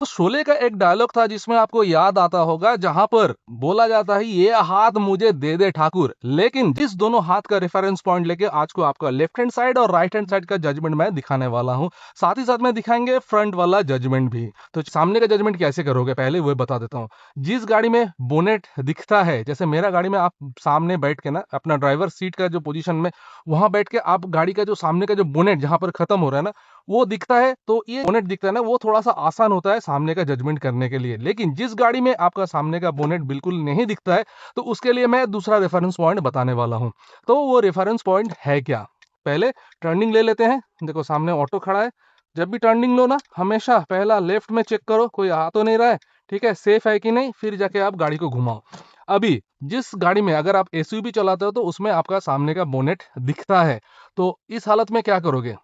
तो शोले का एक डायलॉग था जिसमें आपको याद आता होगा, जहां पर बोला जाता है ये हाथ मुझे दे दे ठाकुर। लेकिन जिस दोनों हाथ का रेफरेंस पॉइंट लेके आज को आपका लेफ्ट हैंड साइड और राइट हैंड साइड का जजमेंट मैं दिखाने वाला हूं, साथ ही साथ में दिखाएंगे फ्रंट वाला जजमेंट भी। तो सामने का जजमेंट कैसे करोगे पहले वो बता देता हूं। जिस गाड़ी में बोनेट दिखता है, जैसे मेरा गाड़ी में आप सामने बैठ के ना अपना ड्राइवर सीट का जो पोजीशन में वहां बैठ के आप गाड़ी का जो सामने का जो बोनेट जहां पर खत्म हो रहा है ना वो दिखता है, तो ये बोनेट दिखता है ना वो थोड़ा सा आसान होता है सामने का जजमेंट करने के लिए। लेकिन जिस गाड़ी में आपका सामने का बोनेट बिल्कुल नहीं दिखता है, तो उसके लिए मैं दूसरा रेफरेंस पॉइंट बताने वाला हूं। तो वो रेफरेंस पॉइंट है क्या? पहले टर्निंग ले लेते हैं। देखो सामने ऑटो खड़ा है। जब भी टर्निंग लो ना, हमेशा पहला लेफ्ट में चेक करो कोई आ तो नहीं रहा है, ठीक है, सेफ है कि नहीं, फिर जाके आप गाड़ी को घुमाओ। अभी जिस गाड़ी में अगर आप एसयूवी चलाते हो तो उसमें आपका सामने का बोनेट दिखता है, तो इस हालत में क्या करोगे?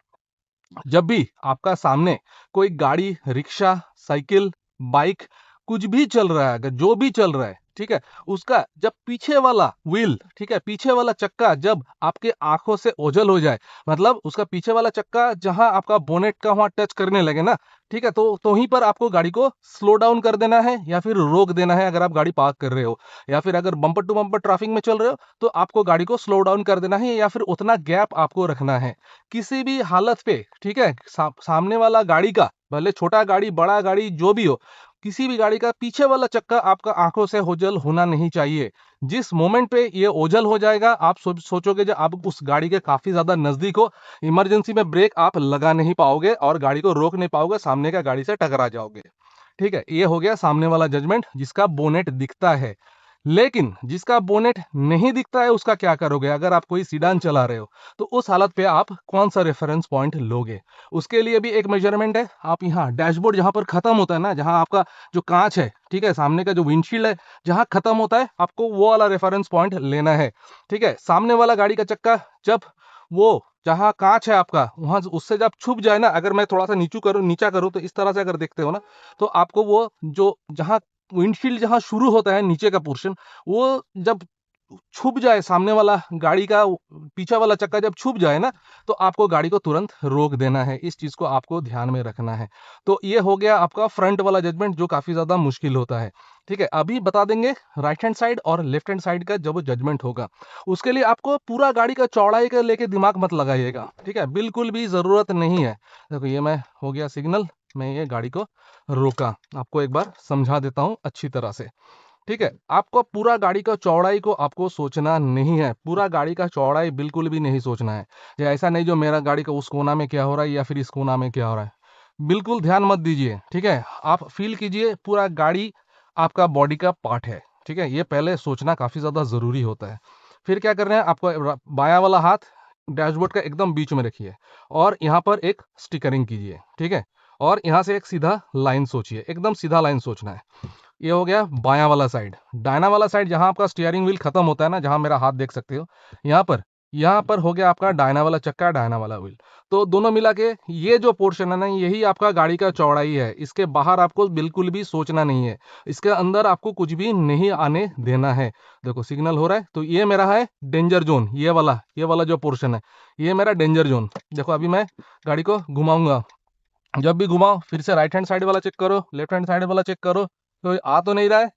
जब भी आपका सामने कोई गाड़ी, रिक्शा, साइकिल, बाइक कुछ भी चल रहा है, अगर जो भी चल रहा है, ठीक है, उसका जब पीछे वाला व्हील, ठीक है, पीछे वाला चक्का जब आपके आंखों से ओझल हो जाए, मतलब उसका पीछे वाला चक्का जहां आपका बोनेट का वहां टच करने लगे ना, ठीक है, तो वहीं पर आपको गाड़ी को स्लो डाउन कर देना है या फिर रोक देना है। अगर आप गाड़ी पार्क कर रहे हो या फिर अगर बम्पर टू बम्पर ट्रैफिक में चल रहे हो, तो आपको गाड़ी को स्लो डाउन कर देना है या फिर उतना गैप आपको रखना है किसी भी हालत पे, ठीक है। सामने वाला गाड़ी का, भले छोटा गाड़ी बड़ा गाड़ी जो भी हो, किसी भी गाड़ी का पीछे वाला चक्का आपका आंखों से ओझल होना नहीं चाहिए। जिस मोमेंट पे ये ओझल हो जाएगा, आप सोचोगे जब आप उस गाड़ी के काफी ज्यादा नजदीक हो, इमरजेंसी में ब्रेक आप लगा नहीं पाओगे और गाड़ी को रोक नहीं पाओगे, सामने का गाड़ी से टकरा जाओगे। ठीक है, ये हो गया सामने वाला जजमेंट जिसका बोनेट दिखता है। लेकिन जिसका बोनेट नहीं दिखता है उसका क्या करोगे? अगर आप कोई सीडान चला रहे हो, तो उस हालत पे आप कौन सा रेफरेंस पॉइंट लोगे? उसके लिए भी एक मेजरमेंट है। आप यहाँ डैशबोर्ड जहां पर खत्म होता है ना, जहां आपका जो कांच है, ठीक है, सामने का जो विंडशील्ड है, जहां खत्म होता है, आपको वो वाला रेफरेंस पॉइंट लेना है। ठीक है, सामने वाला गाड़ी का चक्का जब वो जहां कांच है आपका वहां उससे जब छुप जाए ना, अगर मैं थोड़ा सा नीचा करूं तो इस तरह से अगर देखते हो ना, तो आपको वो जो जहां विंडशील्ड जहां शुरू होता है नीचे का पोर्शन, वो जब छुप जाए, सामने वाला गाड़ी का पीछे वाला चक्का जब छुप जाए ना, तो आपको गाड़ी को तुरंत रोक देना है। इस चीज को आपको ध्यान में रखना है। तो ये हो गया आपका फ्रंट वाला जजमेंट जो काफी ज्यादा मुश्किल होता है। ठीक है, अभी बता देंगे राइट हैंड साइड और लेफ्ट हैंड साइड का जब जजमेंट होगा। उसके लिए आपको पूरा गाड़ी का चौड़ाई का लेके दिमाग मत लगाइएगा, ठीक है, बिल्कुल भी जरूरत नहीं है। देखो ये मैं हो गया सिग्नल, मैं ये गाड़ी को रोका। आपको एक बार समझा देता हूं अच्छी तरह से। ठीक है, आपको पूरा गाड़ी का चौड़ाई को आपको सोचना नहीं है, पूरा गाड़ी का चौड़ाई बिल्कुल भी नहीं सोचना है। ये ऐसा नहीं जो मेरा गाड़ी का उस कोना में क्या हो रहा है या फिर इस कोना में क्या हो रहा है, बिल्कुल ध्यान मत दीजिए। ठीक है, आप फील कीजिए पूरा गाड़ी आपका बॉडी का पार्ट है। ठीक है, ये पहले सोचना काफी ज्यादा जरूरी होता है। फिर क्या करना है, आपको बायां वाला हाथ डैशबोर्ड का एकदम बीच में रखिए और यहाँ पर एक स्टिकरिंग कीजिए। ठीक है, और यहाँ से एक सीधा लाइन सोचिए, एकदम सीधा लाइन सोचना है। ये हो गया बायां वाला साइड। डायना वाला साइड जहां आपका स्टीयरिंग व्हील खत्म होता है ना, जहां मेरा हाथ देख सकते हो, यहाँ पर हो गया आपका डायना वाला चक्का, डायना वाला व्हील। तो दोनों मिला के ये जो पोर्शन है ना, यही आपका गाड़ी का चौड़ाई है। इसके बाहर आपको बिल्कुल भी सोचना नहीं है, इसके अंदर आपको कुछ भी नहीं आने देना है। देखो सिग्नल हो रहा है, तो ये मेरा है डेंजर जोन। ये वाला जो पोर्शन है, ये मेरा डेंजर जोन। देखो अभी मैं गाड़ी को घुमाऊंगा, जब भी घुमाओ फिर से राइट हैंड साइड वाला चेक करो, लेफ्ट हैंड साइड वाला चेक करो। कोई आ तो नहीं रहा है?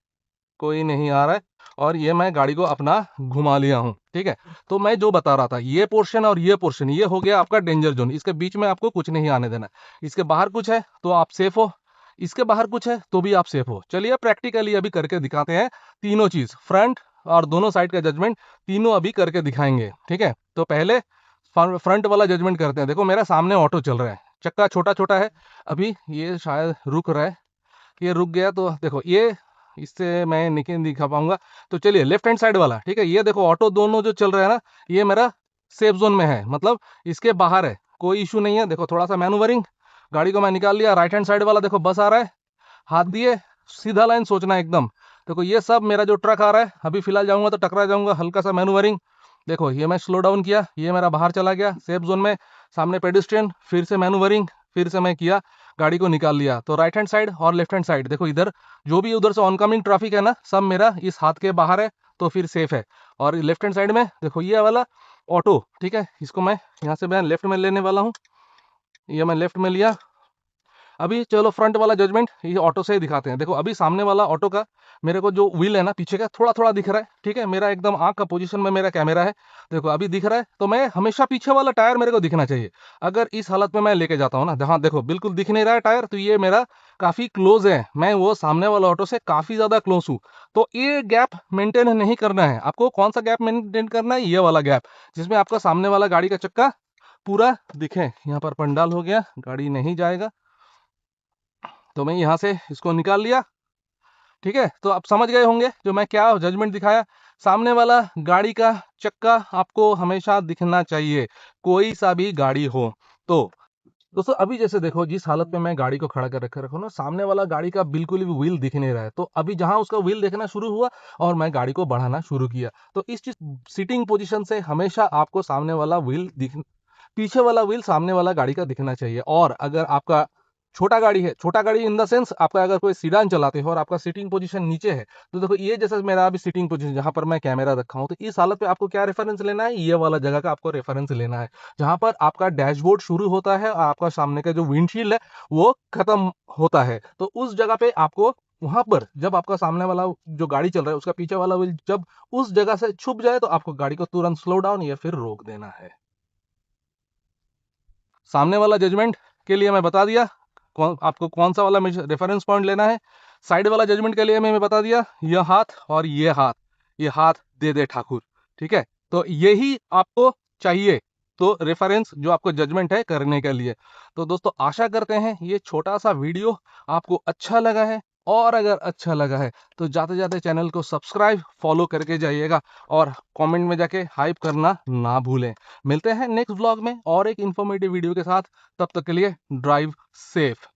कोई नहीं आ रहा है। और ये मैं गाड़ी को अपना घुमा लिया हूँ। ठीक है, तो मैं जो बता रहा था, ये पोर्शन और ये पोर्शन, ये हो गया आपका डेंजर जोन। इसके बीच में आपको कुछ नहीं आने देना। इसके बाहर कुछ है तो आप सेफ हो, इसके बाहर कुछ है तो भी आप सेफ हो। चलिए प्रैक्टिकली अभी करके दिखाते हैं। तीनों चीज, फ्रंट और दोनों साइड का जजमेंट, तीनों अभी करके दिखाएंगे। ठीक है, तो पहले फ्रंट वाला जजमेंट करते हैं। देखो मेरा सामने ऑटो चल रहा है, चक्का छोटा छोटा है, अभी ये शायद रुक रहा है। ये रुक गया तो देखो ये, इससे मैं नहीं दिखा पाऊंगा। तो चलिए लेफ्ट हैंड साइड वाला, ठीक है, ये देखो ऑटो दोनों जो चल रहा है ना, ये मेरा सेफ जोन में है, मतलब इसके बाहर है, कोई इशू नहीं है। देखो थोड़ा सा मैनुवरिंग, गाड़ी को मैं निकाल लिया। राइट हैंड साइड वाला देखो बस आ रहा है, हाथ दिए, सीधा लाइन सोचना है एकदम। देखो ये सब मेरा जो ट्रक आ रहा है, अभी फिलहाल जाऊंगा तो टकरा जाऊंगा, हल्का सा मैनुवरिंग। देखो ये मैं स्लो डाउन किया, ये मेरा बाहर चला गया सेफ जोन में। सामने पेडिस्ट्रियन, फिर से मैनुवरिंग, फिर से मैं किया, गाड़ी को निकाल लिया। तो राइट हैंड साइड और लेफ्ट हैंड साइड देखो, इधर जो भी उधर से ऑनकमिंग ट्रैफिक है ना, सब मेरा इस हाथ के बाहर है, तो फिर सेफ है। और लेफ्ट हैंड साइड में देखो ये वाला ऑटो, ठीक है, इसको मैं यहाँ से मैं लेफ्ट में लेने वाला हूँ। ये मैं लेफ्ट में लिया। अभी चलो फ्रंट वाला जजमेंट ये ऑटो से ही दिखाते हैं। देखो अभी सामने वाला ऑटो का मेरे को जो व्हील है ना पीछे का थोड़ा थोड़ा दिख रहा है, ठीक है, मेरा एकदम आंख का पोजीशन में मेरा कैमरा है, देखो अभी दिख रहा है। तो मैं हमेशा पीछे वाला टायर मेरे को दिखना चाहिए। अगर इस हालत में मैं लेके जाता हूँ ना, हाँ देखो बिल्कुल दिख नहीं रहा है टायर, तो ये मेरा काफी क्लोज है, मैं वो सामने वाला ऑटो से काफी ज्यादा क्लोज हूँ। तो ये गैप मेंटेन नहीं करना है आपको। कौन सा गैप मेंटेन करना है? ये वाला गैप, जिसमें आपका सामने वाला गाड़ी का चक्का पूरा दिखे। यहाँ पर पंडाल हो गया, गाड़ी नहीं जाएगा, तो मैं यहाँ से इसको निकाल लिया, ठीक है। तो आप समझ गए होंगे जो मैं क्या जजमेंट दिखाया। सामने वाला गाड़ी का चक्का आपको हमेशा दिखना चाहिए, कोई सा भी गाड़ी हो। तो दोस्तों अभी जैसे देखो जिस हालत में मैं गाड़ी को खड़ा कर रखा रखो ना, सामने वाला गाड़ी का बिल्कुल भी व्हील दिख नहीं रहा है। तो अभी जहां उसका व्हील देखना शुरू हुआ और मैं गाड़ी को बढ़ाना शुरू किया, तो इस चीज सीटिंग पोजीशन से हमेशा आपको सामने वाला व्हील दिख, पीछे वाला व्हील सामने वाला गाड़ी का दिखना चाहिए। और अगर आपका छोटा गाड़ी है, छोटा गाड़ी इन द सेंस आपका अगर कोई सीडान चलाते हो और आपका सीटिंग पोजीशन नीचे है, तो देखो ये जैसा मेरा अभी सीटिंग पोजीशन जहां पर मैं कैमरा रखा हूं, तो इस हालत पे आपको क्या रेफरेंस लेना है? ये वाला जगह का आपको रेफरेंस लेना है, जहां पर आपका डैशबोर्ड शुरू होता है और आपका सामने का जो विंडशील्ड है वो खत्म होता है। तो उस जगह पे आपको वहां पर जब आपका सामने वाला जो गाड़ी चल रहा है उसका पीछे वाला व्हील जब उस जगह से छुप जाए, तो आपको गाड़ी को तुरंत स्लो डाउन या फिर रोक देना है। सामने वाला जजमेंट के लिए मैं बता दिया आपको कौन सा वाला रेफरेंस पॉइंट लेना है। साइड वाला जजमेंट के लिए मैं बता दिया, ये हाथ और ये हाथ, ये हाथ दे दे ठाकुर, ठीक है। तो यही आपको चाहिए, तो रेफरेंस जो आपको जजमेंट है करने के लिए। तो दोस्तों आशा करते हैं ये छोटा सा वीडियो आपको अच्छा लगा है, और अगर अच्छा लगा है तो जाते जाते चैनल को सब्सक्राइब फॉलो करके जाइएगा, और कमेंट में जाके हाइप करना ना भूलें। मिलते हैं नेक्स्ट व्लॉग में और एक इन्फॉर्मेटिव वीडियो के साथ, तब तक के लिए ड्राइव सेफ।